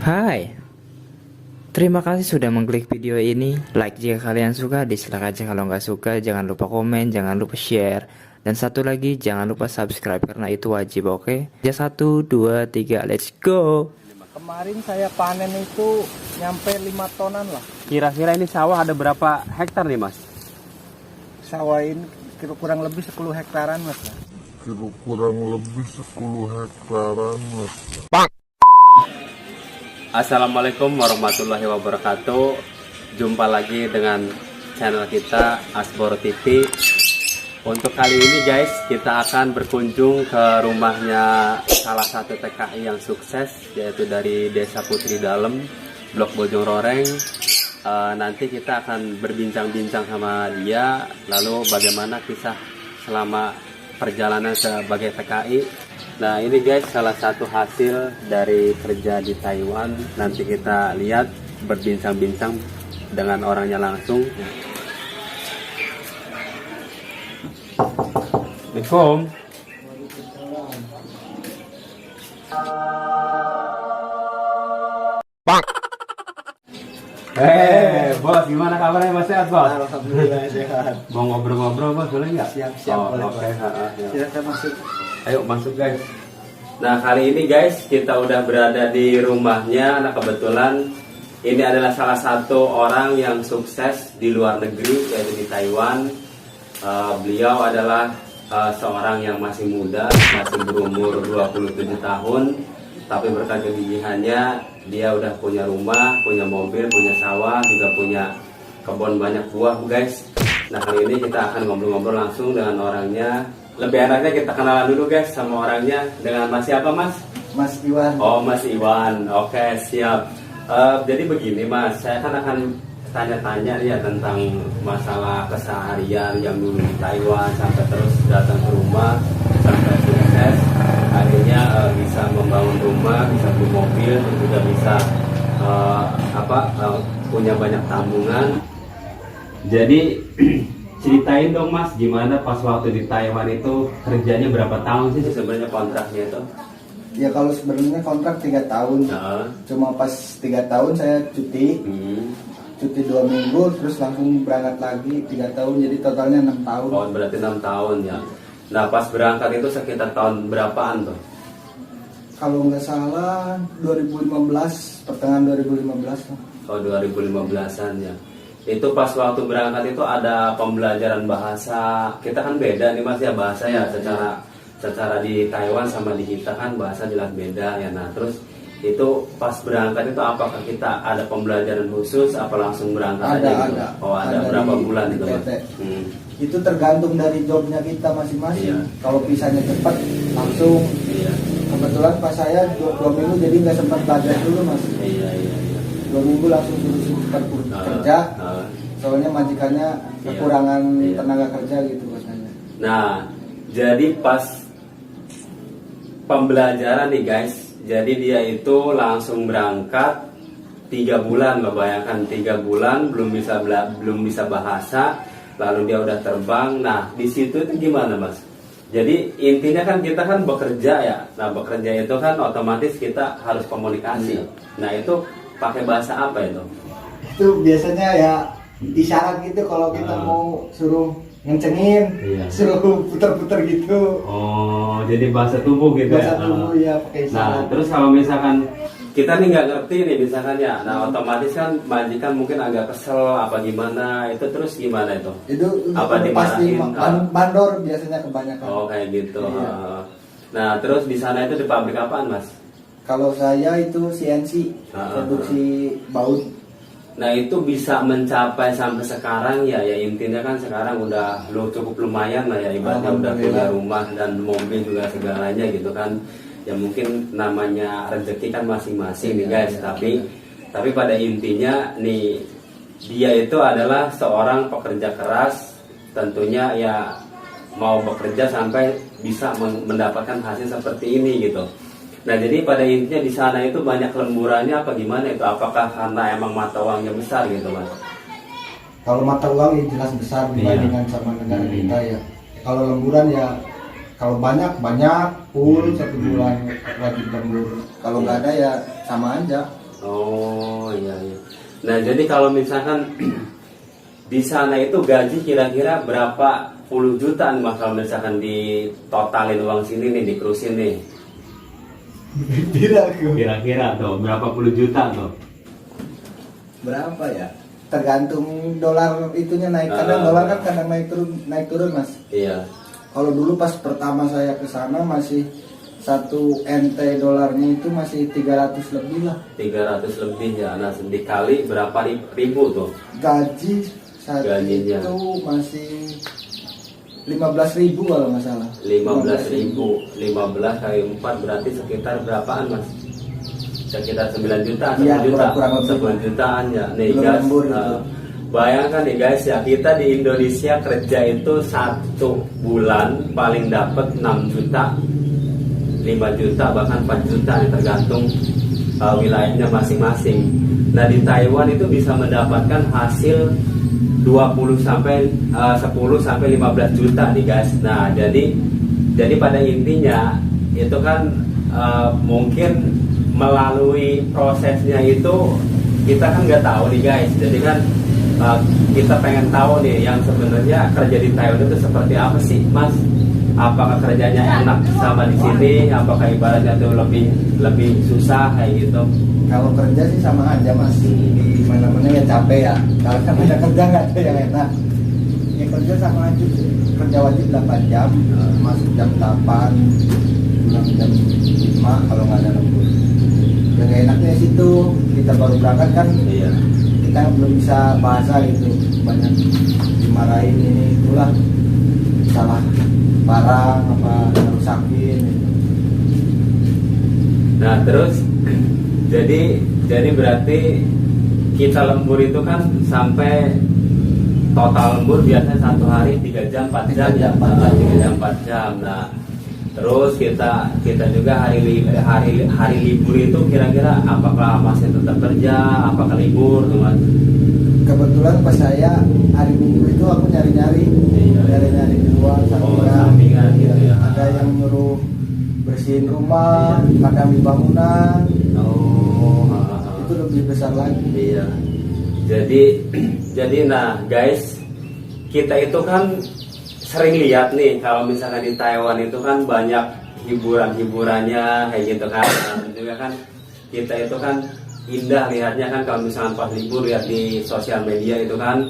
Hai, terima kasih sudah mengklik video ini. Like jika kalian suka, dislike aja kalau nggak suka. Jangan lupa komen, jangan lupa share. Dan satu lagi, jangan lupa subscribe karena itu wajib, oke? Ya 1, 2, 3, let's go. Kemarin saya panen itu nyampe 5 tonan lah. Kira-kira ini sawah ada berapa hektar nih mas? Sawah ini kurang lebih 10 hektaran mas. Kurang lebih 10 hektaran mas. Assalamualaikum warahmatullahi wabarakatuh. Jumpa lagi dengan channel kita Asboro TV. Untuk kali ini guys, kita akan berkunjung ke rumahnya salah satu TKI yang sukses, yaitu dari Desa Putri Dalem, Blok Bojong Roreng. Nanti kita akan berbincang-bincang sama dia, lalu bagaimana kisah selama perjalanan sebagai TKI. Nah ini guys, salah satu hasil dari kerja di Taiwan. Nanti kita lihat, berbincang-bincang dengan orangnya langsung. Assalamualaikum. Bos, gimana kabarnya mas? Sehat bos? Alhamdulillah sehat. Mau ngobrol-ngobrol bos, boleh nggak? Siap-siap boleh. Oke. Silakan masuk. Ayo masuk guys. Nah kali ini guys, kita udah berada di rumahnya. Nah kebetulan ini adalah salah satu orang yang sukses di luar negeri, yaitu di Taiwan. Beliau adalah seorang yang masih muda, masih berumur 27 tahun. Tapi berkat kegigihannya, dia udah punya rumah, punya mobil, punya sawah, juga punya kebun banyak buah guys. Nah kali ini kita akan ngobrol-ngobrol langsung dengan orangnya. Lebih enaknya kita kenalan dulu guys sama orangnya. Dengan mas siapa mas? Mas Iwan. Oh mas Iwan, oke siap. Jadi begini mas, saya kan akan tanya-tanya ya tentang masalah keseharian yang dulu di Taiwan sampai terus datang ke rumah sampai sukses. Akhirnya bisa membangun rumah, bisa beli mobil, dan juga bisa punya banyak tabungan. Jadi ceritain dong mas, gimana pas waktu di Taiwan itu kerjanya berapa tahun sih sebenarnya kontraknya itu? Ya kalau sebenarnya kontrak 3 tahun. Cuma pas 3 tahun saya cuti. Cuti 2 minggu terus langsung berangkat lagi 3 tahun, jadi totalnya 6 tahun. Oh berarti 6 tahun ya. Nah pas berangkat itu sekitar tahun berapaan tuh? Kalau nggak salah 2015, pertengahan 2015 lah. Oh 2015an ya. Itu pas waktu berangkat itu ada pembelajaran bahasa. Kita kan beda nih mas ya bahasa ya, secara di Taiwan sama di kita kan bahasa jelas beda ya. Nah terus itu pas berangkat itu apakah kita ada pembelajaran khusus apa langsung berangkat aja gitu? Oh ada berapa bulan itu mas? Itu tergantung dari jobnya kita masing-masing. Iya. Kalau pisahnya cepat langsung. Iya. Kebetulan pas saya 2 minggu jadi nggak sempat belajar dulu mas. Iya. 2 minggu langsung suruh kerja. Soalnya majikannya kekurangan tenaga kerja gitu katanya. Nah jadi pas pembelajaran nih guys, jadi dia itu langsung berangkat 3 bulan, lo bayangkan 3 bulan belum bisa bahasa, lalu dia udah terbang. Nah di situ itu gimana mas? Jadi intinya kan kita kan bekerja ya. Nah bekerja itu kan otomatis kita harus komunikasi. Nah itu pakai bahasa apa itu? Itu biasanya ya isyarat gitu kalau kita mau suruh ngencengin, suruh putar-putar gitu. Oh jadi bahasa tubuh gitu bahasa ya? tubuh ya pakai isyarat. Nah terus kalau misalkan kita nih nggak ngerti nih misalkan ya, nah otomatis kan majikan mungkin agak kesel apa gimana, itu terus gimana itu? Itu apa pasti dimarahin? bandor biasanya kebanyakan. Oh kayak gitu. Iya. Nah terus di sana itu di pabrik apaan mas? Kalau saya itu CNC, produksi baut. Nah itu bisa mencapai sampai sekarang ya, intinya kan sekarang udah cukup lumayan lah ya, ibaratnya udah punya rumah dan mobil juga segalanya gitu kan. Ya mungkin namanya rezeki kan masing-masing nih guys, tapi pada intinya nih dia itu adalah seorang pekerja keras, tentunya ya mau bekerja sampai bisa mendapatkan hasil seperti ini gitu. Nah jadi pada intinya di sana itu banyak lemburannya apa gimana itu? Apakah karena emang mata uangnya besar gitu mas? Kalau mata uang ya jelas besar dibandingkan sama negara kita ya. Kalau lemburan ya Kalau banyak full 1 bulan wajib lembur. Kalau nggak ada ya sama aja. Oh iya iya. Nah jadi kalau misalkan di sana itu gaji kira-kira berapa puluh jutaan Mas kalau misalkan ditotalin uang sini nih dikerusin nih? Kira-kira tuh berapa puluh juta tuh? Berapa ya? Tergantung dolar itunya naik, kadang dolar kan kadang naik turun Mas. Iya. Kalau dulu pas pertama saya ke sana masih 1 NT dolarnya itu masih 300 lebih lah. 300 lebih ya. Nah dikali berapa ribu tuh? Gaji saat Gajinya. itu masih 15.000 kalau nggak salah. 15.000. 15 kali 4 berarti sekitar berapaan Mas? Sekitar 9 juta, 10 Iya, juta, kurang lebih. 10 jutaan ya. Nih Belum guys, lembur itu. bayangkan nih guys ya, kita di Indonesia kerja itu 1 bulan paling dapat 6 juta, 5 juta, bahkan 4 juta nih, tergantung wilayahnya masing-masing. Nah di Taiwan itu bisa mendapatkan hasil 20 sampai 10 sampai 15 juta nih guys. Nah jadi pada intinya itu kan mungkin melalui prosesnya itu kita kan nggak tahu nih guys. Jadi kan kita pengen tahu nih yang sebenarnya kerja di Taiwan itu seperti apa sih Mas? Apakah kerjanya enak sama di sini? Apakah ibaratnya tuh lebih susah kayak gitu? Kalau kerja sih sama aja Mas. Di mana-mana ya capek ya. Kalau namanya kerja nggak ada yang enak. Ya kerja sama aja sih. Kerja wajib 8 jam, masuk jam 8, pulang jam 5 kalau nggak ada lembur. Yang enaknya situ kita baru berangkat kan, Iya. kita belum bisa bahasa gitu, banyak dimarahin ini itulah, salah barang apa rusakin gitu. Nah terus jadi berarti kita lembur itu kan sampai total lembur biasanya 1 hari 3 jam 4 jam ya, 3 jam 4 jam. Nah terus kita juga hari libur itu kira-kira apakah masih tetap kerja, apakah libur teman? Kebetulan pas saya hari Minggu itu aku nyari-nyari di luar sampingan gitu ya. Ada yang nyuruh bersihin rumah, kadang di bangunan. Itu lebih besar lagi. Iya. Jadi nah guys, kita itu kan sering lihat nih kalau misalkan di Taiwan itu kan banyak hiburannya kayak gitu kan. Nah, juga kan kita itu kan indah lihatnya kan kalau misalkan pas libur lihat di sosial media itu kan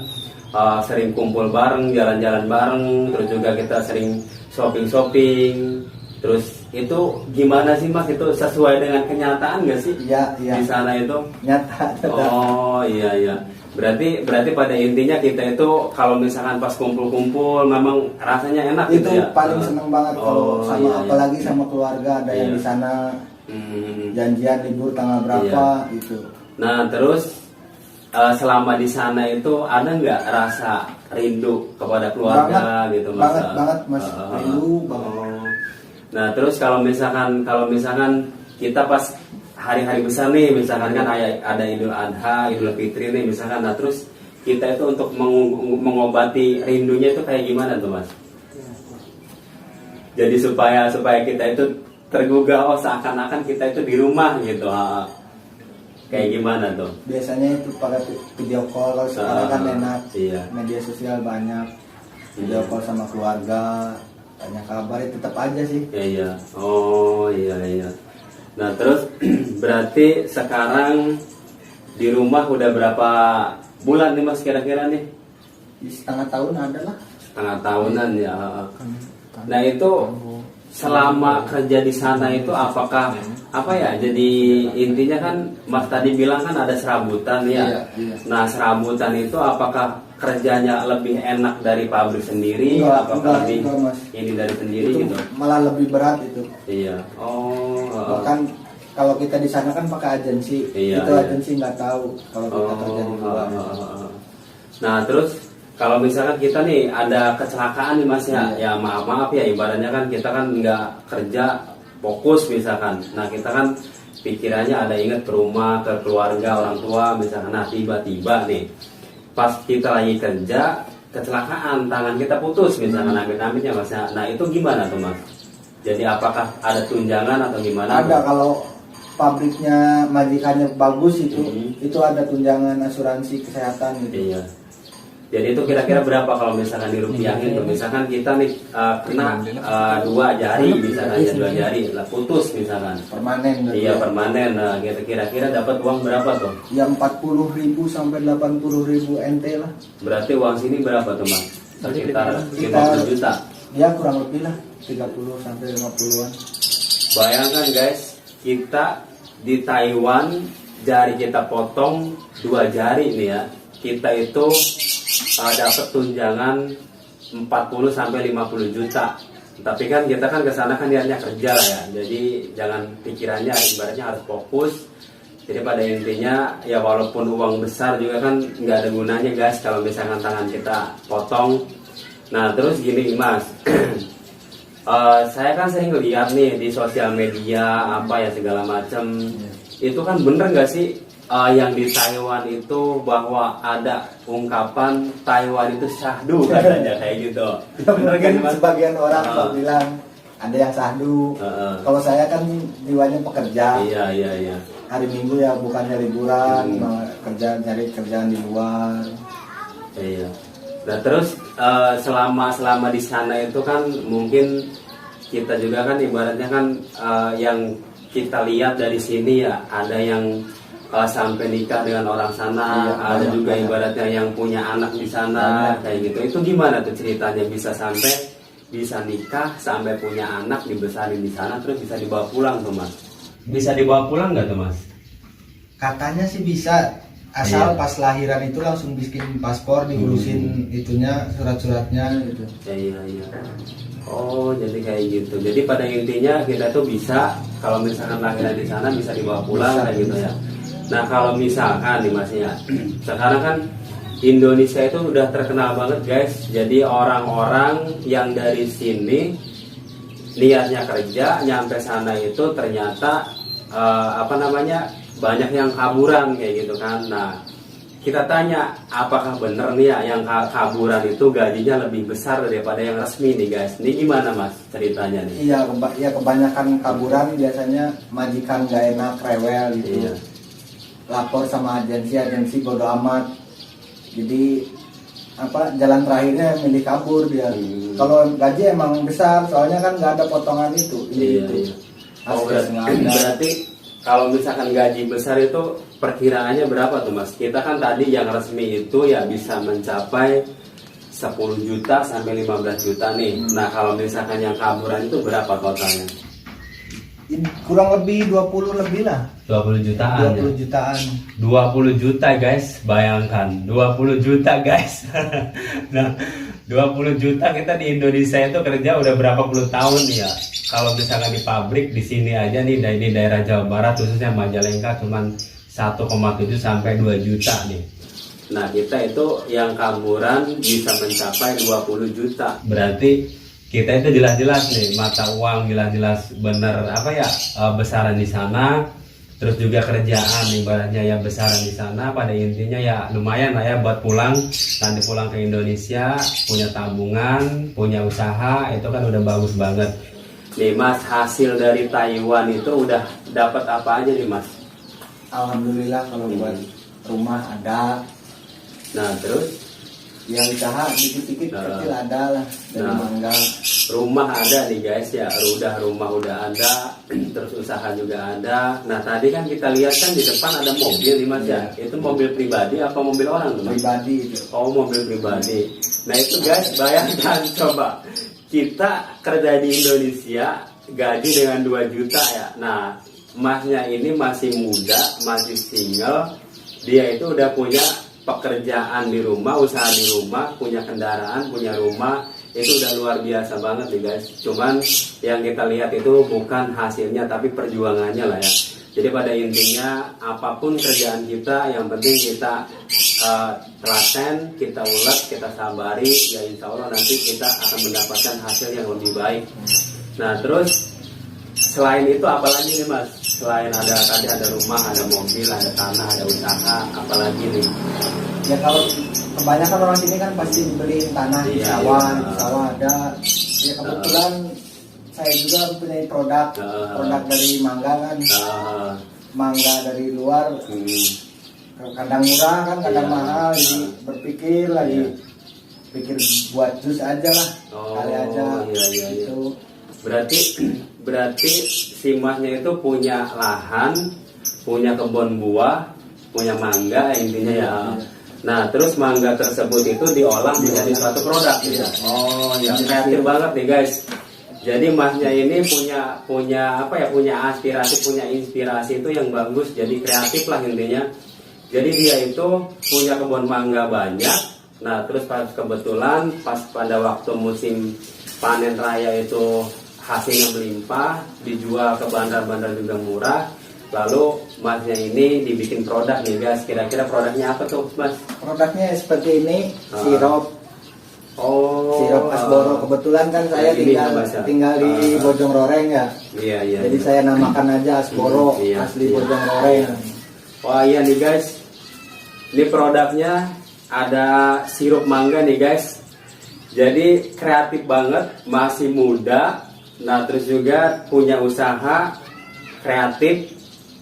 sering kumpul bareng, jalan-jalan bareng, terus juga kita sering shopping. Terus itu gimana sih Mas, itu sesuai dengan kenyataan nggak sih? Iya. Di sana itu Nyata. oh iya. Berarti pada intinya kita itu kalau misalkan pas kumpul-kumpul memang rasanya enak Itu gitu ya. paling seneng banget kalau sama iya. apalagi sama keluarga ada yang Iya. di sana Hmm. janjian libur tanggal berapa gitu. Nah terus selama di sana itu ada nggak rasa rindu kepada keluarga gitu Mas? Banget Mas, rindu banget. Nah terus kalau misalkan kita pas hari-hari besar nih, misalkan kan ada Idul Adha, Idul Fitri nih misalkan, nah terus kita itu untuk mengobati rindunya itu kayak gimana tuh Mas? Jadi supaya kita itu tergugah, seakan-akan kita itu di rumah gitu. Kayak gimana tuh? Biasanya itu pada video call, kalau sekarang kan enak. Iya. Media sosial banyak. Video call sama keluarga, tanya kabar, tetap aja sih. Iya. Oh iya. Nah terus berarti sekarang di rumah udah berapa bulan nih Mas kira-kira nih? Di setengah tahun ada lah. Setengah tahunan ya. Nah itu selama kerja di sana itu apakah apa ya? Jadi intinya kan Mas tadi bilang kan ada serabutan ya. Iya. Nah serabutan itu apakah kerjanya lebih enak dari pabrik sendiri? Apakah lebih Mas. ini dari sendiri Itu gitu? malah lebih berat itu. Iya. Oh. Bahkan kalau kita di sana kan pakai agensi, Iya, itu iya. agensi nggak tahu kalau kita kerja di luar. Nah terus kalau misalkan kita nih ada kecelakaan nih Mas ya, ya maaf ya ibaratnya kan kita kan nggak kerja fokus misalkan. Nah kita kan pikirannya ada ingat ke rumah, ke keluarga, orang tua misalkan. Nah tiba-tiba nih pas kita lagi kerja kecelakaan, tangan kita putus misalkan, amit-amitnya Mas. Nah itu gimana tuh Mas? Jadi apakah ada tunjangan atau gimana? Ada, kalau pabriknya majikannya bagus itu ada tunjangan asuransi kesehatan gitu. Iya. Jadi itu kira-kira berapa kalau misalkan dirupiahin tuh? Misalkan kita nih kena 2 jari, misalkan ya 2 jari lah putus misalkan. Permanen. Iya permanen. Nah, kira-kira dapat uang berapa tuh? Ya 40.000 sampai 80.000 NT lah. Berarti uang sini berapa tuh Mas? Sekitar 50 juta. Ya kurang lebih lah 30 sampai 50-an. Bayangkan guys, kita di Taiwan jari kita potong 2 jari nih ya. Kita itu dapat tunjangan 40 sampai 50 juta. Tapi kan kita kan ke sana kan niatnya kerja lah ya. Jadi jangan pikirannya ibaratnya harus fokus. Jadi pada intinya ya walaupun uang besar juga kan nggak ada gunanya guys kalau misalkan tangan kita potong. Nah terus gini Mas, saya kan sering lihat nih di sosial media apa ya segala macam. Itu kan bener nggak sih yang di Taiwan itu bahwa ada ungkapan Taiwan itu syahdu katanya kayak gitu. Bener kan Mas? Sebagian orang bilang ada yang syahdu. Kalau saya kan jiwanya pekerja. Iya. Hari Minggu ya bukannya liburan, nyari kerjaan di luar. Iya. Nah terus selama di sana itu kan mungkin kita juga kan ibaratnya kan yang kita lihat dari sini ya ada yang sampai nikah dengan orang sana, ada juga ibaratnya yang punya anak di sana kayak gitu. Itu gimana tuh ceritanya bisa nikah sampai punya anak dibesarin di sana terus bisa dibawa pulang tuh Mas? Bisa dibawa pulang nggak tuh Mas? Katanya sih bisa, asal pas lahiran itu langsung bikin paspor, diurusin itunya surat-suratnya gitu. Iya. Oh jadi kayak gitu. Jadi pada intinya kita tuh bisa kalau misalkan lahiran di sana bisa dibawa pulang kayak gitu ya. Nah kalau misalkan nih Mas ya, sekarang kan Indonesia itu udah terkenal banget guys. Jadi orang-orang yang dari sini niatnya kerja, nyampe sana itu ternyata banyak yang kaburan kayak gitu kan. Nah kita tanya apakah bener nih ya yang kaburan itu gajinya lebih besar daripada yang resmi nih guys. Ini gimana Mas ceritanya nih? Iya kebanyakan kaburan biasanya majikan gak enak, rewel gitu. Iya. Lapor sama agensi bodo amat. Jadi jalan terakhirnya milih kabur dia. Kalau gaji emang besar, soalnya kan nggak ada potongan itu. Iya. Oh, berarti kalau misalkan gaji besar itu perkiraannya berapa tuh Mas? Kita kan tadi yang resmi itu ya bisa mencapai 10 juta sampai 15 juta nih. Nah kalau misalkan yang kaburan itu berapa totalnya? Kurang lebih 20 lebih lah. 20 jutaan 20 jutaan. 20 juta guys, bayangkan 20 juta guys. Nah 20 juta kita di Indonesia itu kerja udah berapa puluh tahun ya. Kalau misalkan di pabrik di sini aja nih di daerah Jawa Barat khususnya Majalengka cuman 1,7 sampai 2 juta nih. Nah kita itu yang kaburan bisa mencapai 20 juta. Berarti kita itu jelas-jelas nih mata uang jelas-jelas bener besaran di sana. Terus juga kerjaan ibaratnya ya besaran di sana, pada intinya ya lumayan lah ya buat pulang, nanti pulang ke Indonesia punya tabungan, punya usaha, itu kan udah bagus banget. Nih Mas, hasil dari Taiwan itu udah dapat apa aja nih Mas? Alhamdulillah kalau buat rumah ada. Nah terus? Ya usaha dikit-dikit kecil ada lah dari mangga. Rumah ada nih guys ya, rumah udah ada, terus usaha juga ada. Nah tadi kan kita lihat kan di depan ada mobil nih Mas ya, itu mobil pribadi apa mobil orang tuh Mas? Pribadi itu. Oh mobil pribadi. Nah itu guys bayangkan coba kita kerja di Indonesia gaji dengan 2 juta ya. Nah Masnya ini masih muda, masih single, dia itu udah punya pekerjaan di rumah, usaha di rumah, punya kendaraan, punya rumah, itu udah luar biasa banget nih guys. Cuman yang kita lihat itu bukan hasilnya tapi perjuangannya lah ya. Jadi pada intinya apapun kerjaan kita yang penting kita telaten, kita ulet, kita sabari, ya insya Allah nanti kita akan mendapatkan hasil yang lebih baik. Nah terus selain itu apalagi nih Mas? Selain tadi ada rumah, ada mobil, ada tanah, ada usaha, apalagi nih? Ya kalau kebanyakan orang sini kan pasti dibeli tanah di sawah ada. Ya kebetulan saya juga punya produk dari mangga kan. Mangga dari luar kadang murah kan, kadang Iya. mahal, jadi berpikir lagi pikir buat jus aja lah, kali aja iya. gitu. Berarti si Masnya itu punya lahan, punya kebun buah, punya mangga intinya ya. Nah, terus mangga tersebut itu diolah menjadi suatu produk. Oh, ya kreatif banget nih guys. Jadi Masnya ini punya apa ya? Punya aspirasi, punya inspirasi itu yang bagus. Jadi kreatif lah intinya. Jadi dia itu punya kebun mangga banyak. Nah, terus kebetulan pas pada waktu musim panen raya itu hasilnya melimpah, dijual ke bandar-bandar juga murah. Lalu Masnya ini dibikin produk nih guys. Kira-kira produknya apa tuh Mas? Produknya seperti ini, sirup Sirup Asboro. Kebetulan kan saya tinggal di Bojong Roreng ya. Iya. Jadi saya namakan aja Asboro, asli Bojong Roreng. Wah iya nih guys. Ini produknya ada sirup mangga nih guys. Jadi kreatif banget, masih muda. Nah terus juga punya usaha kreatif,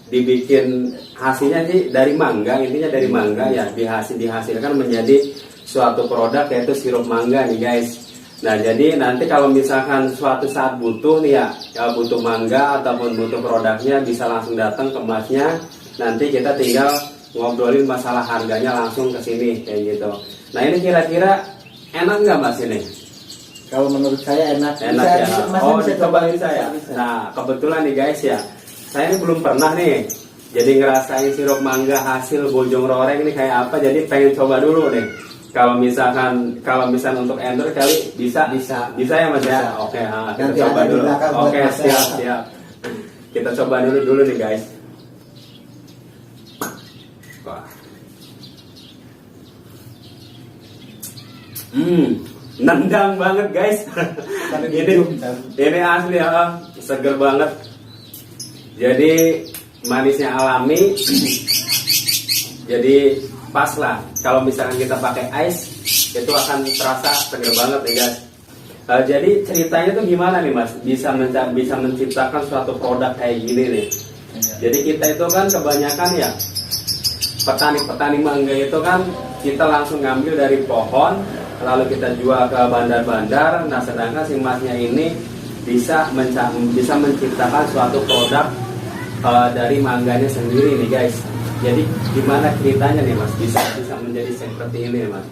dibikin hasilnya sih dari mangga, intinya dari mangga ya, dihasilkan menjadi suatu produk yaitu sirup mangga nih guys. Nah jadi nanti kalau misalkan suatu saat butuh nih ya butuh mangga ataupun butuh produknya, bisa langsung datang ke Masnya. Nanti kita tinggal ngobrolin masalah harganya langsung ke sini kayak gitu. Nah ini kira-kira enak nggak Mas ini? Kalau menurut saya enak. Enak ya. Oh dicobain saya. Nah kebetulan nih guys ya, saya ini belum pernah nih. Jadi ngerasain sirup mangga hasil Bojong Roreng ini kayak apa. Jadi pengen coba dulu nih. Kalau misalkan untuk endor kali bisa ya Mas ya. Oke, kita coba dulu. Oke, siap. Kita coba dulu nih guys. Wah. Nendang banget guys. Ini asli ya, seger banget. Jadi manisnya alami. Jadi pas lah kalau misalkan kita pakai ice itu akan terasa seger banget ya guys. Jadi ceritanya tuh gimana nih Mas bisa menciptakan suatu produk kayak gini nih. Jadi kita itu kan kebanyakan ya petani mangga itu kan kita langsung ngambil dari pohon lalu kita jual ke bandar-bandar. Nah sedangkan si Masnya ini bisa menciptakan suatu produk dari mangganya sendiri nih guys. Jadi gimana ceritanya nih Mas bisa menjadi seperti ini Mas?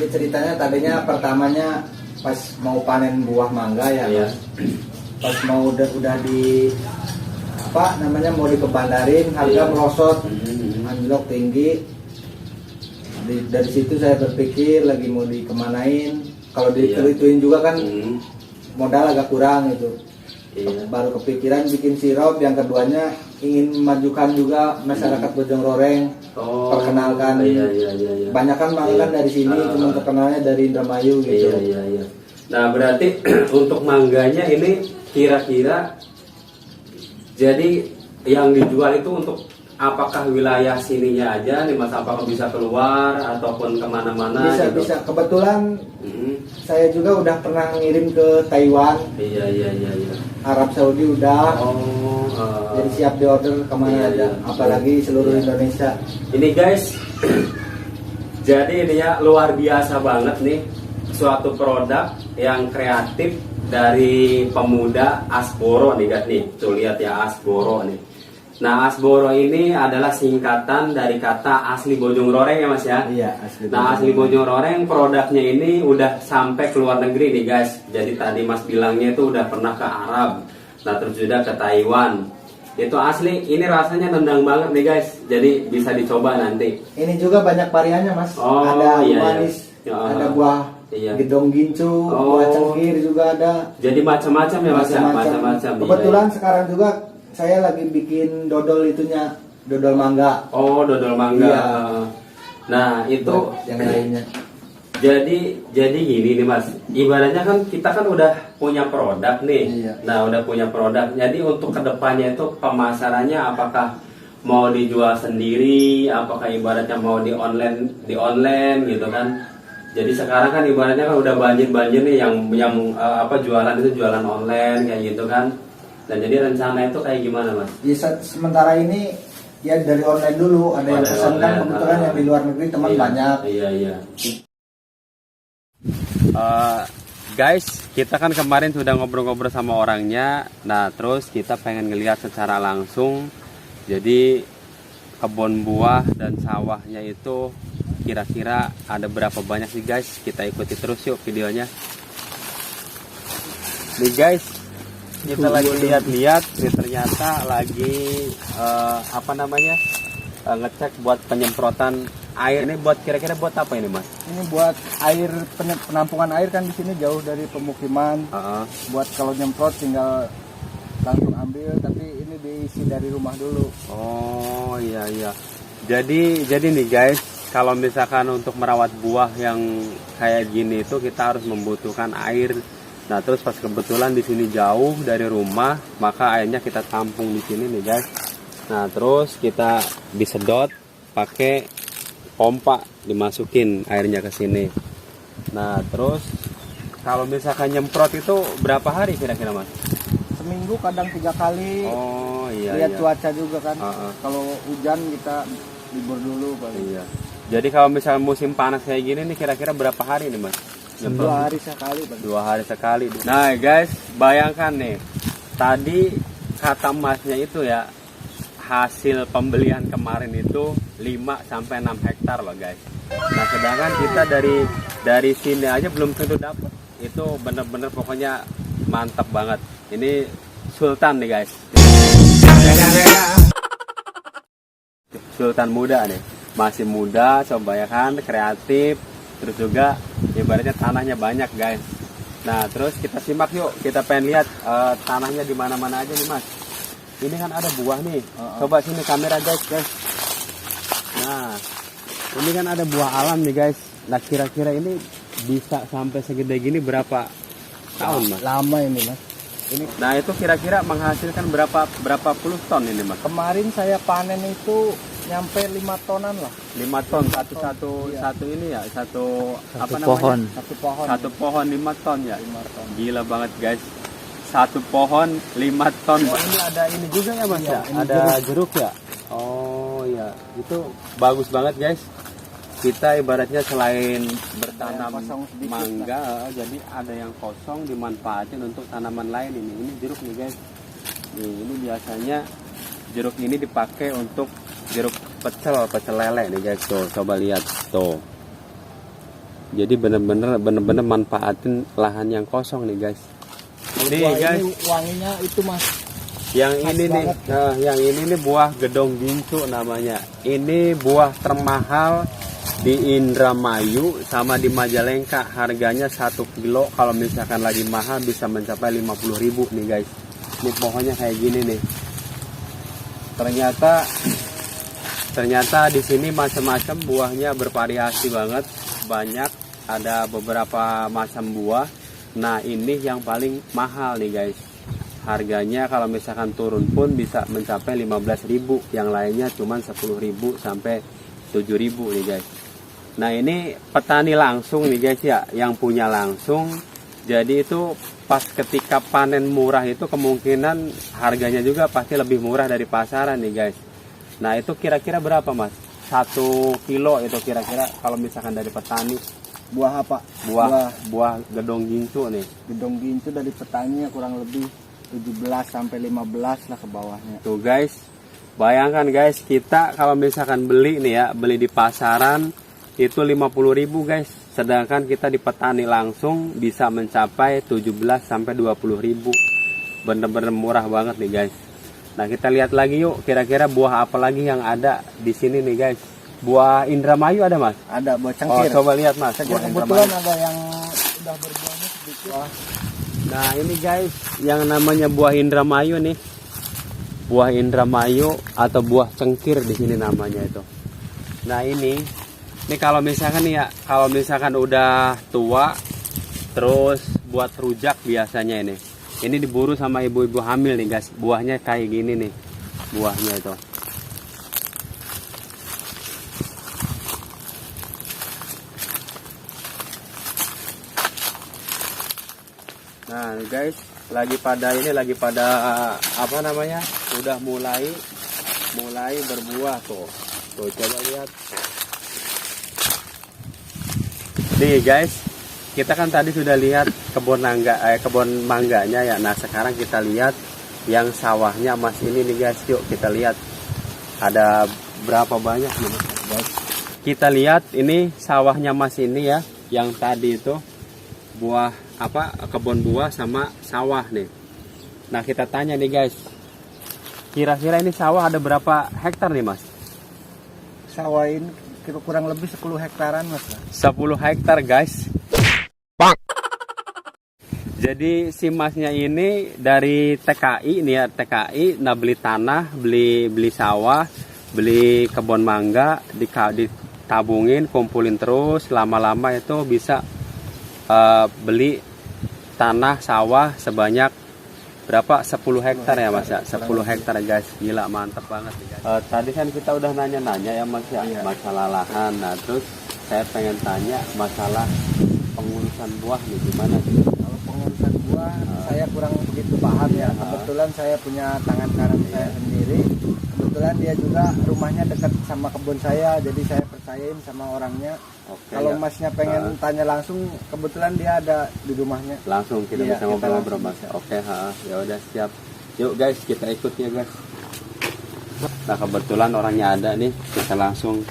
Ini ceritanya tadinya pertamanya pas mau panen buah mangga ya. Iya. Pas mau udah di mau dikebandarin, harga merosot, anjlok tinggi. Dari situ saya berpikir lagi mau dikemanain. Kalau ditelituin juga kan modal agak kurang gitu. Baru kepikiran bikin sirup. Yang keduanya ingin memajukan juga masyarakat Bojong Roreng, perkenalkan. Banyak kan mangga kan dari sini, cuma terkenalnya dari Indramayu gitu. Iya. Nah berarti untuk mangganya ini kira-kira jadi yang dijual itu untuk apakah wilayah sininya aja nih Mas? Apakah bisa keluar ataupun kemana-mana? Bisa. Kebetulan saya juga udah pernah ngirim ke Taiwan. Iya. Arab Saudi udah. Jadi siap diorder kemana aja. Apalagi seluruh Indonesia. Ini guys, jadi ini ya luar biasa banget nih, suatu produk yang kreatif dari pemuda Asboro nih guys nih. Tuh lihat ya Asboro nih. Nah Asboro ini adalah singkatan dari kata asli Bojong Roreng ya Mas ya. Iya asli. Nah asli Bojong Roreng produknya ini udah sampai ke luar negeri nih guys. Jadi tadi Mas bilangnya itu udah pernah ke Arab. Nah terus juga ke Taiwan. Itu asli, ini rasanya nendang banget nih guys. Jadi bisa dicoba nanti. Ini juga banyak variannya Mas. Ada manis, ada buah gedong gincu, buah cengkir juga ada. Jadi macam-macam ya Mas ya, macam-macam. Kebetulan sekarang juga saya lagi bikin dodol dodol mangga. Oh, dodol mangga. Iya. Nah, itu yang lainnya. Jadi gini nih Mas. Ibaratnya kan kita kan udah punya produk nih. Iya. Nah, udah punya produk. Jadi untuk kedepannya itu pemasarannya apakah mau dijual sendiri, apakah ibaratnya mau di online gitu kan. Jadi sekarang kan ibaratnya kan udah banjir nih yang apa jualan itu jualan online kayak gitu kan. Dan jadi rencana itu kayak gimana Mas? Ya, sementara ini ya dari online dulu, ada yang Dari pesan kan online, kebetulan yang di luar negeri teman Iya, banyak. Iya. Guys, kita kan kemarin sudah ngobrol-ngobrol sama orangnya. Nah, terus kita pengen ngelihat secara langsung. Jadi kebun buah dan sawahnya itu kira-kira ada berapa banyak sih guys. Kita ikuti terus yuk videonya. Nih guys, kita lagi lihat-lihat. Ini ternyata lagi apa namanya, ngecek buat penyemprotan air. Ini buat kira-kira buat apa ini Mas? Ini buat air, penampungan air kan di sini jauh dari pemukiman. Buat kalau nyemprot tinggal langsung ambil, tapi ini diisi dari rumah dulu. Oh iya. Jadi nih guys, kalau misalkan untuk merawat buah yang kayak gini itu kita harus membutuhkan air. Nah terus pas kebetulan di sini jauh dari rumah, maka airnya kita tampung di sini nih guys. Nah terus kita disedot pakai pompa, dimasukin airnya ke sini. Nah terus kalau misalkan nyemprot itu berapa hari kira-kira Mas? Seminggu kadang 3 kali. Oh iya. Lihat cuaca juga kan. Kalau hujan kita libur dulu paling. Iya. Jadi kalau misalnya musim panas kayak gini nih kira-kira berapa hari nih Mas? 2 hari sekali Bang. 2 hari sekali. Nah guys, bayangkan nih, tadi kata Masnya itu ya, hasil pembelian kemarin itu 5-6 hektar loh guys. Nah sedangkan kita dari sini aja belum tentu dapat. Itu bener-bener pokoknya mantap banget. Ini Sultan nih guys. Sultan muda nih, masih muda, coba ya kan, kreatif, terus juga ibaratnya tanahnya banyak guys. Nah terus kita simak yuk, kita pengen lihat tanahnya di mana-mana aja nih Mas. Ini kan ada buah nih, coba sini kamera guys. Nah ini kan ada buah alam nih guys. Nah kira-kira ini bisa sampai segede gini berapa tahun Mas? Lama ini Mas. Nah itu kira-kira menghasilkan berapa puluh ton ini Mas? Kemarin saya panen itu nyampe 5 tonan lah. 5 ton satu ini ya, satu apa pohon. namanya? Satu pohon 5 ton ya. 5 ton. Gila banget guys. Satu pohon 5 ton. Oh, ini ada ini juga ya Mas ya? Ada jeruk ya? Oh iya, itu bagus banget guys. Kita ibaratnya selain bertanam mangga, jadi ada yang kosong dimanfaatin untuk tanaman lain ini. Ini jeruk nih guys. Nih, ini biasanya jeruk ini dipakai untuk jeruk pecel lele nih guys. Tuh, coba lihat tuh. Jadi bener-bener manfaatin lahan yang kosong nih guys. Nih guys, ini wanginya itu Mas. Yang Khas ini nih, banget. yang ini nih buah gedong gincu namanya. Ini buah termahal di Indramayu sama di Majalengka. Harganya 1 kilo kalau misalkan lagi mahal bisa mencapai 50.000 nih guys. Ini pohonnya kayak gini nih. Ternyata di sini macam-macam buahnya, bervariasi banget, banyak, ada beberapa macam buah. Nah ini yang paling mahal nih guys. Harganya kalau misalkan turun pun bisa mencapai 15.000, yang lainnya cuma 10.000 sampai 7.000 nih guys. Nah ini petani langsung nih guys ya, yang punya langsung. Jadi itu pas ketika panen murah itu kemungkinan harganya juga pasti lebih murah dari pasaran nih guys. Nah itu kira-kira berapa Mas? 1 kilo itu kira-kira kalau misalkan dari petani. Buah apa? Buah gedong gincu nih. Gedong gincu dari petani kurang lebih 17 sampai 15 lah ke bawahnya. Tuh guys, bayangkan guys, kita kalau misalkan beli nih ya, beli di pasaran itu 50.000 guys. Sedangkan kita di petani langsung bisa mencapai 17 sampai 20.000. Bener-bener murah banget nih guys. Nah kita lihat lagi yuk, kira-kira buah apa lagi yang ada di sini nih guys. Buah Indramayu ada Mas? Ada buah cengkir. Oh coba lihat Mas. Cengkir kebetulan ada yang udah berbuahnya sedikit. Nah ini guys, yang namanya buah Indramayu nih. Buah Indramayu atau buah cengkir di sini namanya itu. Nah ini kalau misalkan nih ya, kalau misalkan udah tua, terus buat rujak biasanya ini. Ini diburu sama ibu-ibu hamil nih guys. Buahnya kayak gini nih, buahnya itu. Nah guys, lagi pada apa namanya? Udah mulai berbuah tuh. Tuh coba lihat. Nih guys, kita kan tadi sudah lihat kebun mangganya ya. Nah sekarang kita lihat yang sawahnya Mas ini nih guys. Yuk kita lihat ada berapa banyak nih guys. Kita lihat ini sawahnya Mas ini ya, yang tadi itu buah apa, kebun buah sama sawah nih. Nah kita tanya nih guys, kira-kira ini sawah ada berapa hektar nih Mas? Sawah ini kurang lebih 10 hektaran Mas. 10 hektar guys. Jadi si Masnya ini dari TKI nih ya, TKI, nah beli tanah, beli sawah, beli kebun mangga, ditabungin, kumpulin terus, lama-lama itu bisa beli tanah sawah sebanyak berapa? 10 hektar ya Mas ya? 10 hektar guys, gila mantap banget nih guys. Tadi kan kita udah nanya-nanya ya Mas ya, masalah lahan. Nah terus saya pengen tanya masalah pengurusan buah nih gimana sih? Kalau pengurusan buah saya kurang begitu paham ya. Kebetulan saya punya tangan kanan saya sendiri. Kebetulan dia juga rumahnya dekat sama kebun saya, jadi saya percayain sama orangnya. Oke, Kalau ya. Masnya pengen tanya langsung, kebetulan dia ada di rumahnya. Langsung kita Iya, bisa kita ngobrol-ngobrol langsung Mas. bisa. Oke, ya udah siap. Yuk guys, kita ikut ya guys. Nah kebetulan orangnya ada nih, kita langsung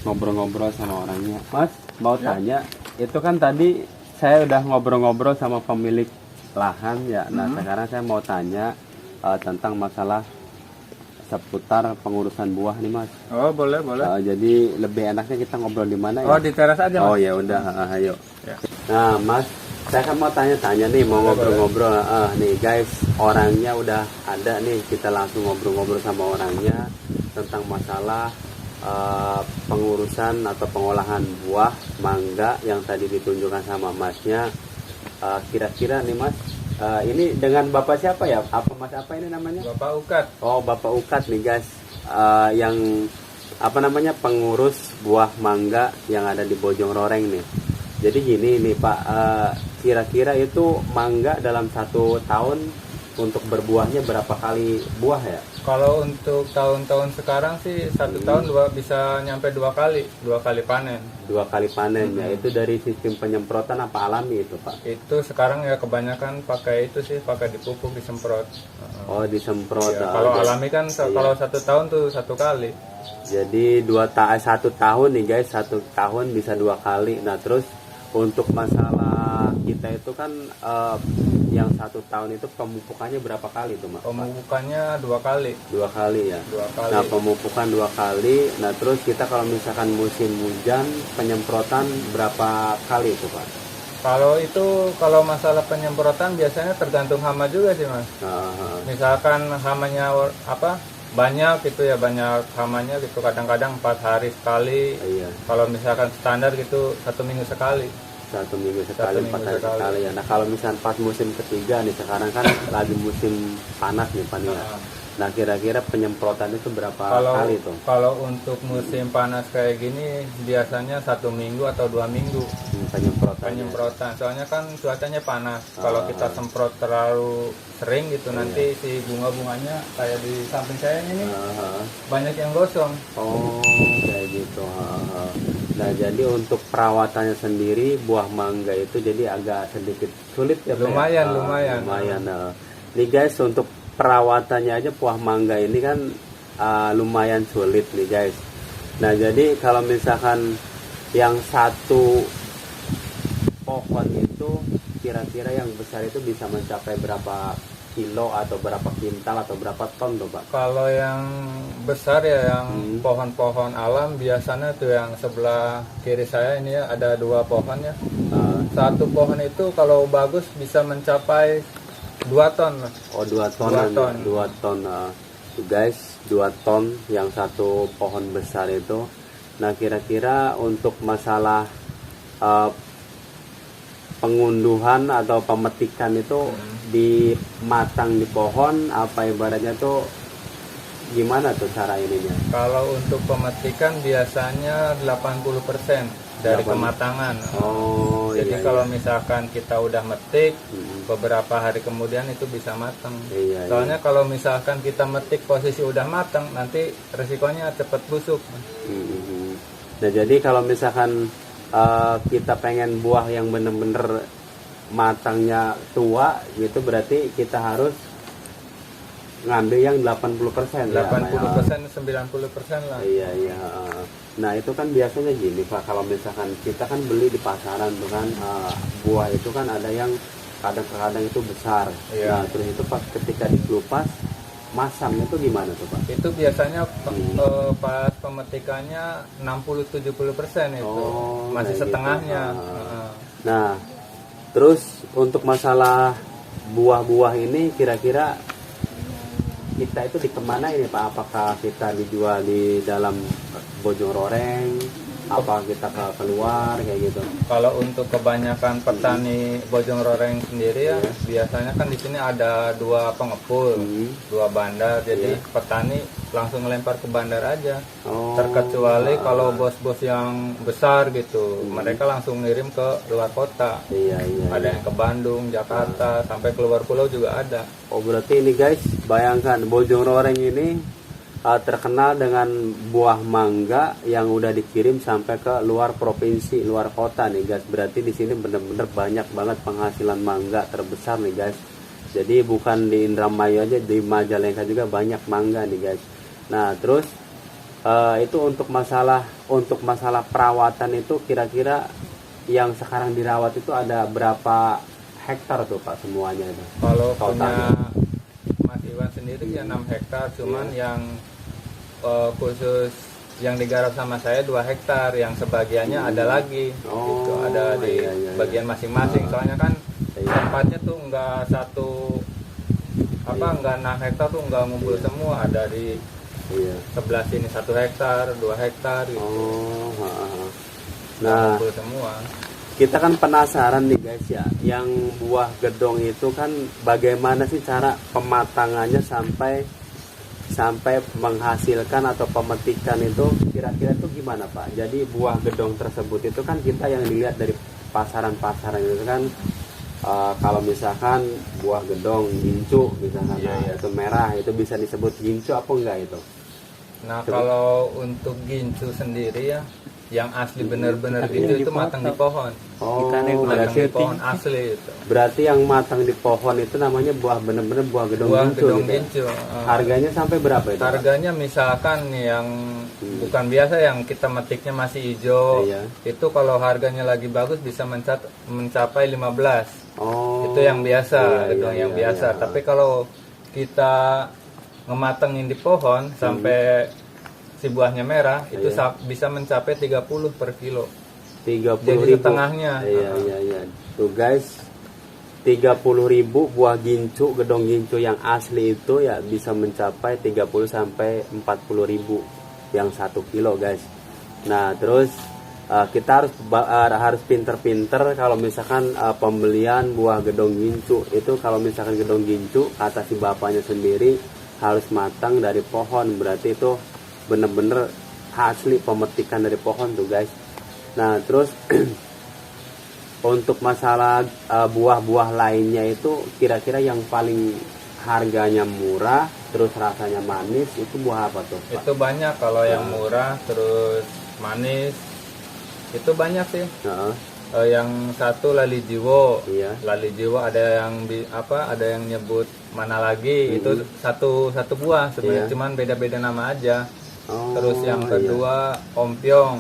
ngobrol-ngobrol sama orangnya. Mas, mau tanya, itu kan tadi saya udah ngobrol-ngobrol sama pemilik lahan ya. Nah sekarang saya mau tanya tentang masalah seputar pengurusan buah nih Mas. Oh boleh. Jadi lebih enaknya kita ngobrol di mana ya? Oh di teras aja Mas. Oh ya udah, ayo. Ya. Nah Mas, saya kan mau tanya-tanya nih, mau ngobrol-ngobrol. Nih guys, orangnya udah ada nih, kita langsung ngobrol-ngobrol sama orangnya tentang masalah pengurusan atau pengolahan buah mangga yang tadi ditunjukkan sama Masnya. Kira-kira nih Mas, ini dengan Bapak siapa ya? Mas apa ini namanya? Bapak Ukat. Oh Bapak Ukat nih guys, yang apa namanya, pengurus buah mangga yang ada di Bojong Roreng nih. Jadi gini nih Pak, kira-kira itu mangga dalam 1 tahun untuk berbuahnya berapa kali buah ya? Kalau untuk tahun-tahun sekarang sih 1 tahun bisa nyampe 2 kali panen. 2 kali panen ya. Itu dari sistem penyemprotan apa alami itu Pak? Itu sekarang ya kebanyakan pakai itu sih, pakai dipupuk, disemprot. Oh disemprot. Ya, kalau alami kan kalau 1 tahun tuh 1 kali. Jadi 1 tahun nih guys, 1 tahun bisa 2 kali. Nah terus untuk masalah kita itu kan yang 1 tahun itu pemupukannya berapa kali tuh Mas? Pemupukannya 2 kali. 2 kali ya. 2 kali. Nah pemupukan 2 kali. Nah terus kita kalau misalkan musim hujan penyemprotan berapa kali itu Pak? Kalau masalah penyemprotan biasanya tergantung hama juga sih Mas. Misalkan hamanya banyak gitu ya, banyak hamanya gitu, kadang-kadang 4 hari sekali. Iya. Kalau misalkan standar gitu 1 minggu sekali. 1 minggu sekali, 4 hari sekali ya. Nah kalau misalkan pas musim ketiga nih, sekarang kan lagi musim panas nih Pak ya. Nah kira-kira penyemprotan itu berapa kali tuh? Kalau untuk musim panas kayak gini biasanya 1 minggu atau 2 minggu penyemprotan. Soalnya kan cuacanya panas. Kalau kita semprot terlalu sering gitu nanti si bunga-bunganya kayak di samping saya ini banyak yang gosong. Oh kayak gitu. Nah jadi untuk perawatannya sendiri buah mangga itu jadi agak sedikit sulit ya Pak? Lumayan. Nih guys, untuk perawatannya aja buah mangga ini kan lumayan sulit nih guys. Nah jadi kalau misalkan yang 1 pohon itu kira-kira yang besar itu bisa mencapai berapa kilo atau berapa kintal atau berapa ton tuh Pak? Kalau yang besar ya yang pohon-pohon alam biasanya tuh yang sebelah kiri saya ini ya ada 2 pohon ya. 1 pohon itu kalau bagus bisa mencapai 2 ton. Oh 2 ton. 2 ton. Guys, 2 ton yang 1 pohon besar itu. Nah kira-kira untuk masalah pengunduhan atau pemetikan itu dimatang di pohon apa ibaratnya tuh gimana tuh cara ininya? Kalau untuk pemetikan biasanya 80%. dari 8. kematangan. Oh, Jadi iya, kalau iya. misalkan kita udah metik, Mm-mm. beberapa hari kemudian itu bisa matang. Iya, Soalnya kalau misalkan kita metik posisi udah matang, nanti resikonya cepat busuk. Mm-mm. Nah, jadi kalau misalkan kita pengen buah yang bener-bener matangnya tua gitu, berarti kita harus ngambil yang 80% ya, Pak, ya? 80%, 90% lah. Iya, iya. Nah, itu kan biasanya gini Pak, kalau misalkan kita kan beli di pasaran tuh kan, buah itu kan ada yang kadang-kadang itu besar. Iya. Nah, terus itu pas ketika dikelupas, masangnya itu gimana tuh Pak? Itu biasanya pas pemetikannya 60-70% itu. Oh, Masih kayak setengahnya. gitu. Heeh. Nah, terus untuk masalah buah-buah ini kira-kira kita itu dikemana ini Pak? Apakah kita dijual di dalam bojong roreng? Apa kita ke keluar kayak gitu? Kalau untuk kebanyakan petani Bojong Roreng sendiri ya, biasanya kan di sini ada 2 pengepul, 2 bandar. Jadi petani langsung ngelempar ke bandar aja. Oh, Terkecuali kalau bos-bos yang besar gitu, mereka langsung ngirim ke luar kota. iya, iya. Ada yang ke Bandung, Jakarta, sampai keluar pulau juga ada. Oh, berarti ini guys, bayangkan bojong roreng ini terkenal dengan buah mangga yang udah dikirim sampai ke luar provinsi, luar kota nih guys. Berarti di sini bener-bener banyak banget penghasilan mangga terbesar nih guys. Jadi bukan di Indramayu aja, di Majalengka juga banyak mangga nih guys. Nah, terus itu untuk masalah perawatan itu kira-kira yang sekarang dirawat itu ada berapa hektar tuh Pak semuanya itu? Kalau Totalnya. punya Mas Iwan sendiri ya 6 hektar, cuman yang khusus yang digarap sama saya 2 hektar, yang sebagiannya ada lagi. Oh, gitu, ada di iya, iya, iya. bagian masing-masing. Soalnya kan Iya. tempatnya tuh enggak enggak 6 hektar tuh enggak ngumpul semua, ada di Iya. sebelah sini 1 hektar, 2 hektar gitu. Oh, Nggak nah, ngumpul semua. kita kan penasaran nih guys ya, yang buah gedong itu kan bagaimana sih cara pematangannya sampai menghasilkan atau pemetikan itu kira-kira itu gimana Pak? Jadi buah gedong tersebut itu kan kita yang dilihat dari pasaran-pasaran itu kan, kalau misalkan buah gedong gincu misalkan, Iya, iya. itu merah, itu bisa disebut gincu apa enggak itu? Nah, Coba. kalau untuk gincu sendiri ya, yang asli bener-bener Tapi gincu yang itu matang di pohon. Oh, Matang berarti di pohon asli itu. Berarti yang matang di pohon itu namanya buah bener-bener buah gedong Buah gincu gedong gitu ya? gincu. Harganya sampai berapa itu? Harganya misalkan nih yang bukan biasa, yang kita metiknya masih hijau, Iya. itu kalau harganya lagi bagus bisa mencapai 15. Oh. Itu yang biasa, Iya, gedong iya, yang iya, biasa. iya. Tapi kalau kita ngematengin di pohon sampai si buahnya merah, itu Iya. bisa mencapai 30 per kilo. 30.000. Jadi setengahnya. Iya, iya, iya. Tuh guys, 30.000 buah gincu, gedong gincu yang asli itu ya bisa mencapai 30 sampai 40.000 yang 1 kilo guys. Nah, terus kita harus pinter-pinter kalau misalkan pembelian buah gedong gincu itu, kalau misalkan gedong gincu kata si bapaknya sendiri harus matang dari pohon, berarti itu bener-bener asli pemetikan dari pohon tuh guys. Nah, terus untuk masalah buah-buah lainnya itu kira-kira yang paling harganya murah terus rasanya manis itu buah apa tuh Pak? Itu banyak, kalau yang murah terus manis itu banyak sih. Heeh. Yang satu lali jiwo. Iya. Lali jiwo ada yang ada yang nyebut mana lagi, itu satu buah sebenarnya, Iya. cuman beda-beda nama aja. Oh, Terus yang iya. kedua ompiong,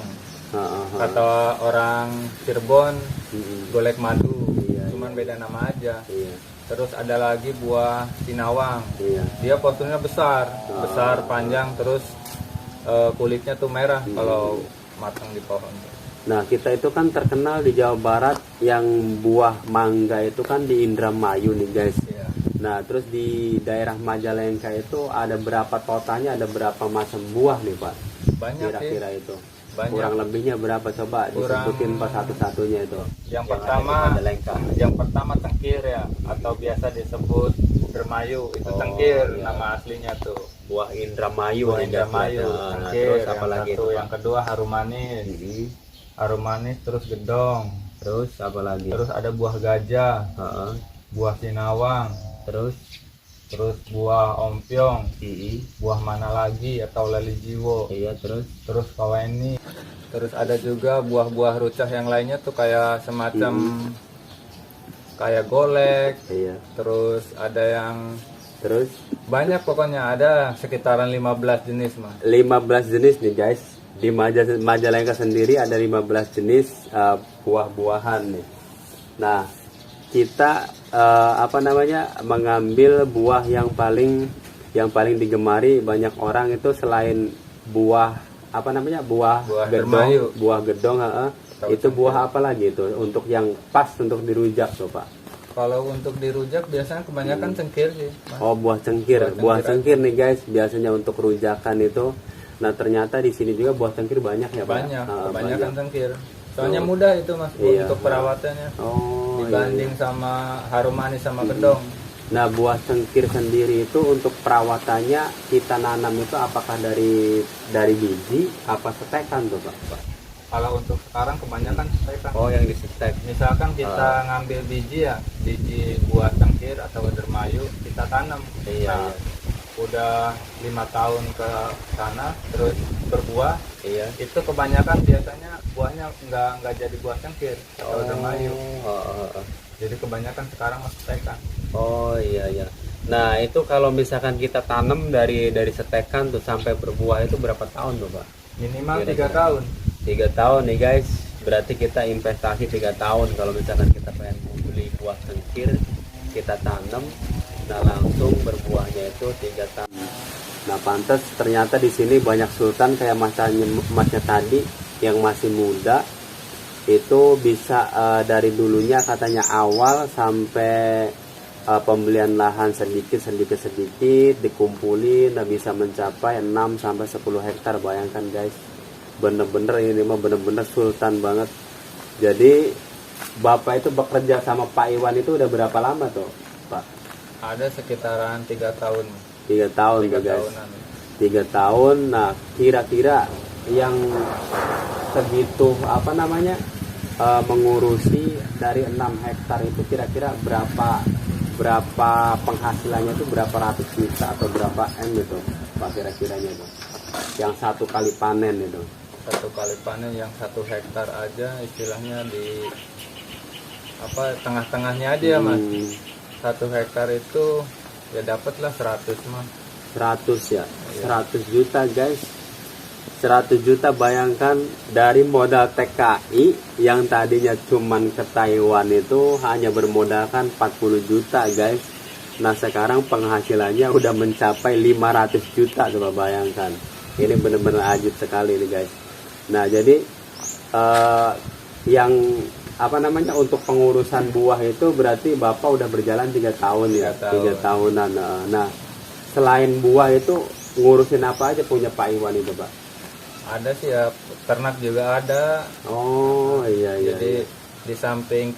Heeh, heeh. kata orang Cirebon Mm-mm. golek madu, Iya, cuman beda nama aja. Iya. Terus ada lagi buah sinawang, Iya. dia posturnya besar, panjang, terus kulitnya tuh merah kalau matang di pohon. Nah, kita itu kan terkenal di Jawa Barat yang buah mangga itu kan di Indramayu nih guys. Iya. Nah, terus di daerah Majalengka itu ada berapa totalnya, ada berapa macam buah nih Pak? Banyak Kira-kira sih. itu. Banyak. Kurang lebihnya berapa, coba disebutin Pak satu-satunya itu. Yang ada pertama, di Majalengka. yang pertama cengkir ya, atau biasa disebut Indramayu, itu Oh, cengkir iya. nama aslinya tuh. Buah Indramayu. Buah nih, guys. Indramayu, Nah, cengkir. terus Yang apa lagi satu, itu yang Pak? kedua harum manis. Mhm. harum manis, terus gedong, Terus apa lagi? terus ada buah gajah, Heeh. buah sinawang, Terus terus buah ompiong, mm buah mana lagi atau leli jiwo, iya terus terus kaweni, terus ada juga buah-buah rucah yang lainnya tuh kayak semacam kayak golek, iya. terus ada yang Terus banyak, pokoknya ada sekitaran 15 jenis mas. 15 jenis nih guys. Di Majalengka sendiri ada 15 jenis buah-buahan nih. Nah, kita apa namanya mengambil buah yang paling digemari banyak orang itu selain buah apa namanya buah Buah gedong, dermayu. buah gedong, itu buah apa lagi itu untuk yang pas untuk dirujak tuh Pak? Kalau untuk dirujak biasanya kebanyakan cengkir sih mas. Oh, buah cengkir. Buah cengkir cengkir nih guys, biasanya untuk rujakan itu. Nah, ternyata di sini juga buah cengkir banyak ya, Pak? Banyak, Ah, kebanyakan banyak. cengkir. Soalnya Oh. mudah itu mas Iya. untuk perawatannya Oh, dibanding sama harum manis sama gedong. Nah, buah cengkir sendiri itu untuk perawatannya kita nanam itu apakah dari biji apa setekan tuh, Pak? Kalau untuk sekarang kebanyakan setekan. Oh, yang disetek. Misalkan kita ngambil biji ya, biji buah cengkir atau dermayu, kita tanam. Iya, Nah, iya. udah 5 tahun ke sana, terus berbuah. Iya. Itu kebanyakan biasanya buahnya nggak jadi buah cengkir atau dermayu. Jadi kebanyakan sekarang masih setekan. Oh, iya iya. Nah, itu kalau misalkan kita tanam dari setekan tuh sampai berbuah itu berapa tahun tuh, Pak? Minimal Kira-kira. 3 tahun. 3 tahun nih guys, berarti kita investasi 3 tahun kalau misalkan kita pengen beli buah cengkir, kita tanam, nah langsung berbuahnya itu 3 tahun. Nah, pantas ternyata di sini banyak sultan kayak masnya tadi yang masih muda itu bisa dari dulunya katanya awal sampai pembelian lahan sedikit dikumpulin, nah bisa mencapai 6 sampai 10 hektar, bayangkan guys. Bener-bener ini mah bener-bener sultan banget. Jadi Bapak itu bekerja sama Pak Iwan itu udah berapa lama tuh, Pak? Ada sekitaran 3 tahun. 3 tahun 3 tuh guys. tahunan. 3 tahun. Nah, kira-kira yang segitu apa namanya mengurusi dari 6 hektar itu kira-kira berapa penghasilannya itu, berapa ratus juta atau berapa M itu, Pak, kira-kiranya itu? Yang satu kali panen itu. Satu kali panen yang 1 hektar aja istilahnya di apa tengah-tengahnya aja ya mas. 1 hektar itu ya dapatlah 100 mah. 100 ya, 100 juta guys. 100 juta, bayangkan dari modal TKI yang tadinya cuman ke Taiwan itu hanya bermodalkan 40 juta guys. Nah, sekarang penghasilannya udah mencapai 500 juta, coba bayangkan. Ini benar-benar ajib sekali nih guys. Nah, jadi yang apa namanya untuk pengurusan buah itu berarti Bapak udah berjalan 3 tahun ya, 3 tahunan. Nah, selain buah itu ngurusin apa aja punya Pak Iwan itu, Pak? Ada sih ya, ternak juga ada. Oh, iya iya. Jadi di samping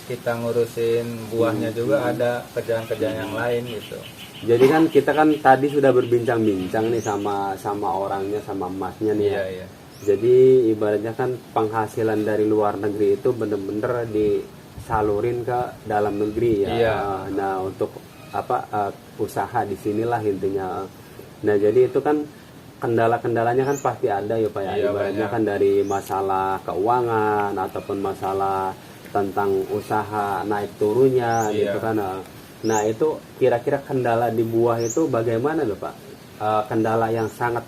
kita ngurusin buahnya juga ada kerjaan-kerjaan yang lain gitu. Jadi kan kita kan tadi sudah berbincang-bincang nih sama orangnya, sama emasnya nih. Iya, Ya. iya. Jadi ibaratnya kan penghasilan dari luar negeri itu bener-bener disalurin ke dalam negeri ya. Iya. Nah, untuk apa usaha di sinilah intinya. Nah, jadi itu kan kendala-kendalanya kan pasti ada ya Pak ya. Iya, Ibaratnya banyak. kan dari masalah keuangan ataupun masalah tentang usaha naik turunnya gitu Iya. kan. Nah, itu kira-kira kendala di buah itu bagaimana loh Pak? Kendala yang sangat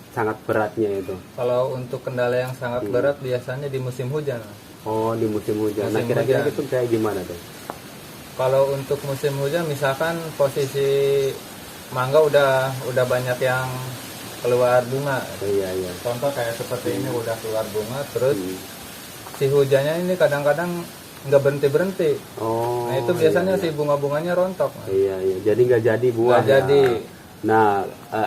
beratnya itu. Kalau untuk kendala yang sangat berat biasanya di musim hujan. Mas. Oh, di musim hujan. Nah, Musim kira-kira hujan. itu kayak gimana tuh? Kalau untuk musim hujan misalkan posisi mangga udah banyak yang keluar bunga. Oh, iya iya. Contoh kayak seperti ini udah keluar bunga, terus Hmm. si hujannya ini kadang-kadang nggak berhenti. Oh. Nah itu biasanya iya, si bunga-bunganya rontok. Mas. iya iya. Jadi nggak jadi buah. Nggak ya. jadi. Nah,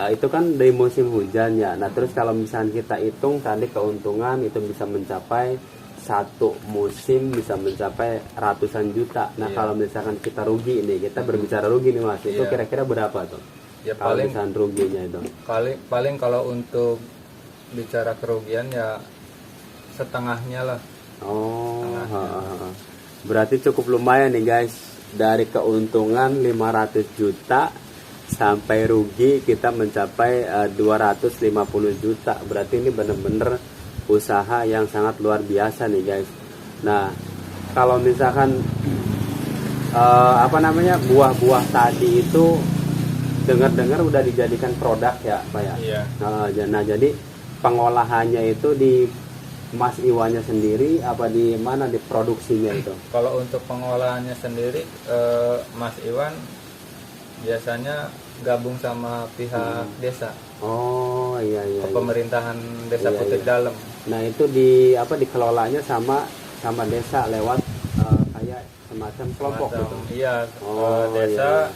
itu kan dari musim hujan ya. Nah, terus kalau misalnya kita hitung tadi keuntungan itu bisa mencapai satu musim bisa mencapai ratusan juta. Nah, Iya. kalau misalkan kita rugi nih, kita berbicara rugi nih Mas. Itu Iya. kira-kira berapa tuh? Ya Kalau paling misalkan ruginya itu. paling kalau untuk bicara kerugian ya setengahnya lah. Oh, Tengahnya. berarti cukup lumayan nih guys, dari keuntungan 500 juta sampai rugi kita mencapai 250 juta. Berarti ini bener-bener usaha yang sangat luar biasa nih guys. Nah, kalau misalkan buah-buah tadi itu dengar-dengar udah dijadikan produk ya Pak ya. Iya. Nah, jadi pengolahannya itu di Mas Iwannya sendiri apa di mana di produksinya itu? Kalau untuk pengolahannya sendiri, Mas Iwan biasanya gabung sama pihak desa, Oh iya iya. iya. pemerintahan desa Iya, Putik iya. Dalem. Nah itu dikelolanya sama desa lewat kayak semacam kelompok Macam, gitu. iya, Oh, desa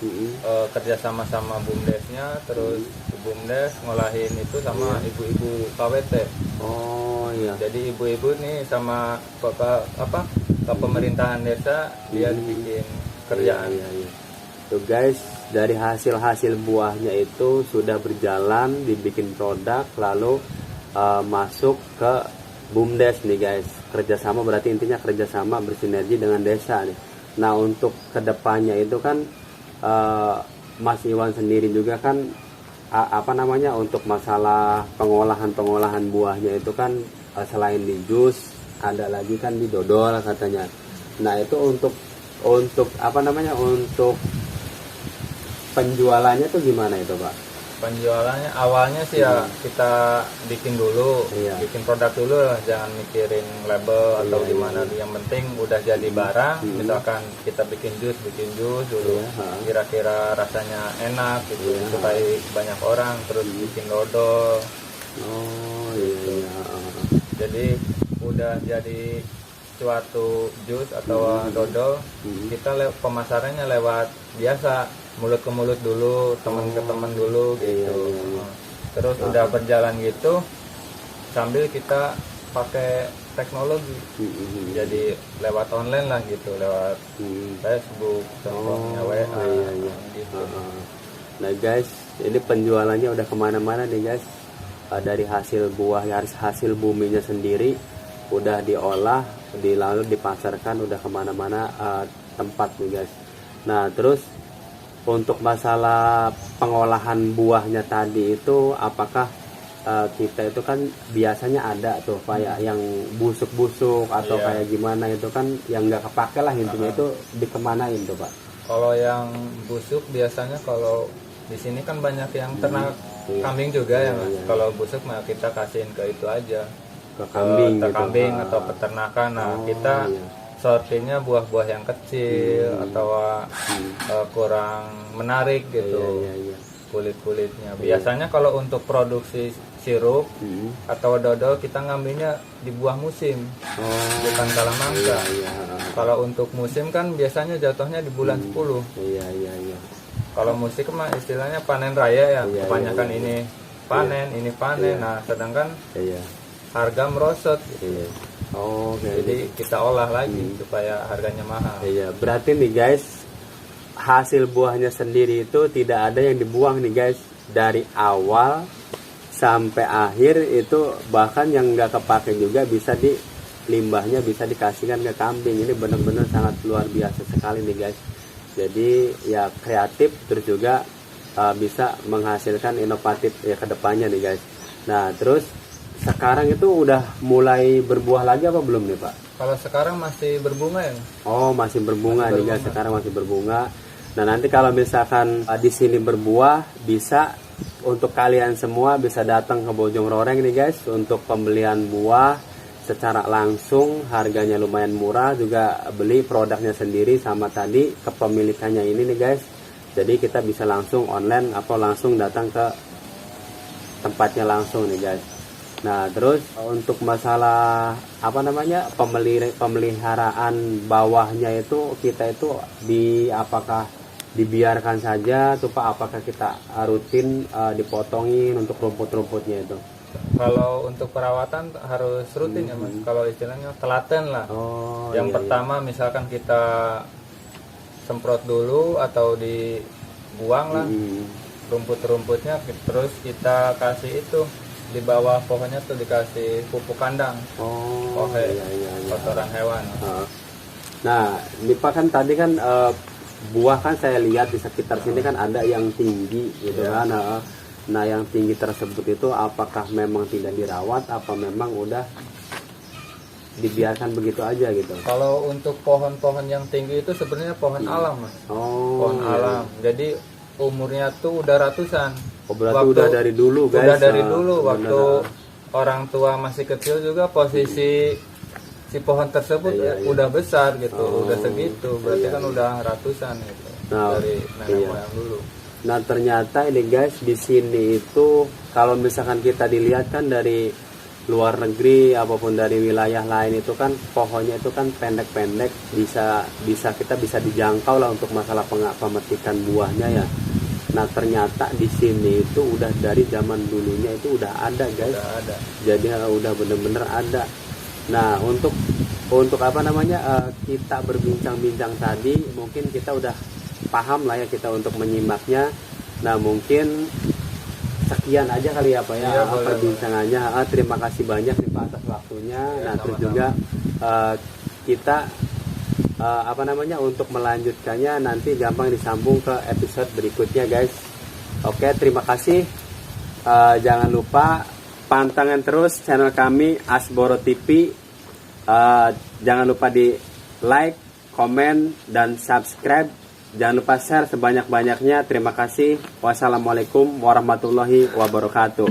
Mm-mm. kerja sama bumdesnya, terus bumdes ngolahin itu sama ibu-ibu KWT. Oh iya. Jadi ibu-ibu nih sama ke pemerintahan desa dia bikin kerjaan. Iya, iya. Tuh guys, dari hasil buahnya itu sudah berjalan dibikin produk lalu masuk ke bumdes nih guys. Kerjasama berarti intinya kerjasama bersinergi dengan desa nih. Nah untuk kedepannya itu kan Mas Iwan sendiri juga kan untuk masalah pengolahan buahnya itu kan selain di jus ada lagi kan di dodol katanya. Nah itu untuk penjualannya tuh gimana itu Pak? Penjualannya awalnya sih ya kita bikin dulu, Iya. bikin produk dulu lah, jangan mikirin label atau Iya, gimana. Yang penting udah jadi barang. Hmm. Misalkan kita bikin jus dulu, Iya, ha. kira-kira rasanya enak gitu, Iya. supaya banyak orang. Terus bikin dodol. Oh iya iya. Jadi udah jadi suatu jus atau dodol, kita pemasarannya lewat biasa, mulut ke mulut dulu, teman ke teman dulu gitu. Iya, iya, iya. Terus udah berjalan gitu sambil kita pakai teknologi. Jadi lewat online lah gitu, lewat Facebook, contohnya WA iya, iya. gitu. Nah guys, ini penjualannya udah kemana-mana nih guys. Dari hasil buah, hasil buminya sendiri udah diolah, lalu dipasarkan, udah kemana-mana tempat nih guys. Nah terus untuk masalah pengolahan buahnya tadi itu apakah kita itu kan biasanya ada tuh kayak yang busuk-busuk atau Iya. kayak gimana itu kan yang nggak kepake lah intinya itu dikemanain tuh Pak? Kalau yang busuk biasanya kalau di sini kan banyak yang ternak Iya. kambing juga ya Mas. Iya. Kalau busuk mah kita kasihin ke itu aja. Ke kambing Ke gitu. kambing Ah. atau peternakan. Nah, Oh, kita iya. sortirnya buah-buah yang kecil atau kurang menarik gitu. Iya, iya, iya. Kulit-kulitnya. Biasanya kalau untuk produksi sirup atau dodol kita ngambilnya di buah musim, Oh, bukan kalamangka. iya. Kalau untuk musim kan biasanya jatuhnya di bulan 10. Iya, iya, iya. Kalau musik mah istilahnya panen raya ya, Iya, kebanyakan iya, iya. ini panen, ini panen. Iya. Nah, sedangkan Iya. harga merosot. Iya. Oh, oke. Jadi kita olah lagi supaya harganya mahal. Iya, berarti nih guys, hasil buahnya sendiri itu tidak ada yang dibuang nih guys. Dari awal sampai akhir itu bahkan yang nggak kepake juga bisa limbahnya bisa dikasihkan ke kambing. Ini benar-benar sangat luar biasa sekali nih guys. Jadi ya kreatif terus juga bisa menghasilkan inovatif ya ke depannya nih guys. Nah terus sekarang itu udah mulai berbuah lagi apa belum nih Pak? Kalau sekarang masih berbunga ya? Oh masih berbunga Masih nih guys, berbunga. sekarang masih berbunga. Nah nanti kalau misalkan di sini berbuah bisa untuk kalian semua bisa datang ke Bojong Roreng nih guys untuk pembelian buah secara langsung, harganya lumayan murah, juga beli produknya sendiri sama tadi kepemilikannya ini nih guys. Jadi kita bisa langsung online atau langsung datang ke tempatnya langsung nih guys. Nah terus untuk masalah pemeliharaan bawahnya itu kita itu apakah dibiarkan saja tuh Pak, apakah kita rutin dipotongin untuk rumput-rumputnya itu? Kalau untuk perawatan harus rutin ya Mas. Kalau istilahnya telaten lah. Oh, Yang iya, pertama misalkan kita semprot dulu atau dibuang lah iya. rumput-rumputnya, terus kita kasih itu di bawah pohonnya tuh dikasih pupuk kandang, Oh, Oke. iya, iya, iya. kotoran hewan. Nah, ini Pak kan tadi kan buah kan saya lihat di sekitar sini kan ada yang tinggi gitu Iya. kan. Nah, yang tinggi tersebut itu apakah memang tidak dirawat, apa memang udah dibiarkan begitu aja gitu? Kalau untuk pohon-pohon yang tinggi itu sebenarnya pohon alam, Mas. Oh, Pohon iya. alam. Jadi umurnya tuh udah ratusan. Oh, berarti udah dari dulu guys. Udah dari Ah, dulu bener. waktu orang tua masih kecil juga posisi si pohon tersebut Iya, iya. udah besar gitu, Oh, udah segitu. Berarti iya, kan iya. udah ratusan gitu. Nah, Dari nenek iya. moyang dulu. Nah, ternyata ini guys di sini itu kalau misalkan kita dilihat kan dari luar negeri apapun dari wilayah lain itu kan pohonnya itu kan pendek-pendek, bisa kita bisa dijangkau lah untuk masalah pemetikan buahnya ya. Nah, ternyata di sini itu udah dari zaman dulunya itu udah ada guys. Udah ada. Jadi udah bener-bener ada. Nah, untuk apa namanya kita berbincang-bincang tadi mungkin kita udah paham lah ya kita untuk menyimaknya. Nah, mungkin sekian aja kali ya Pak ya, Iya, boleh, perbincangannya. Terima kasih banyak nih Pak atas waktunya. Iya, Nah, terus sama-sama. juga kita apa namanya untuk melanjutkannya nanti gampang disambung ke episode berikutnya guys. Oke, terima kasih. Jangan lupa pantengin terus channel kami Asboro TV. Jangan lupa di like, komen, dan subscribe. Jangan lupa share sebanyak-banyaknya. Terima kasih. Wassalamualaikum warahmatullahi wabarakatuh.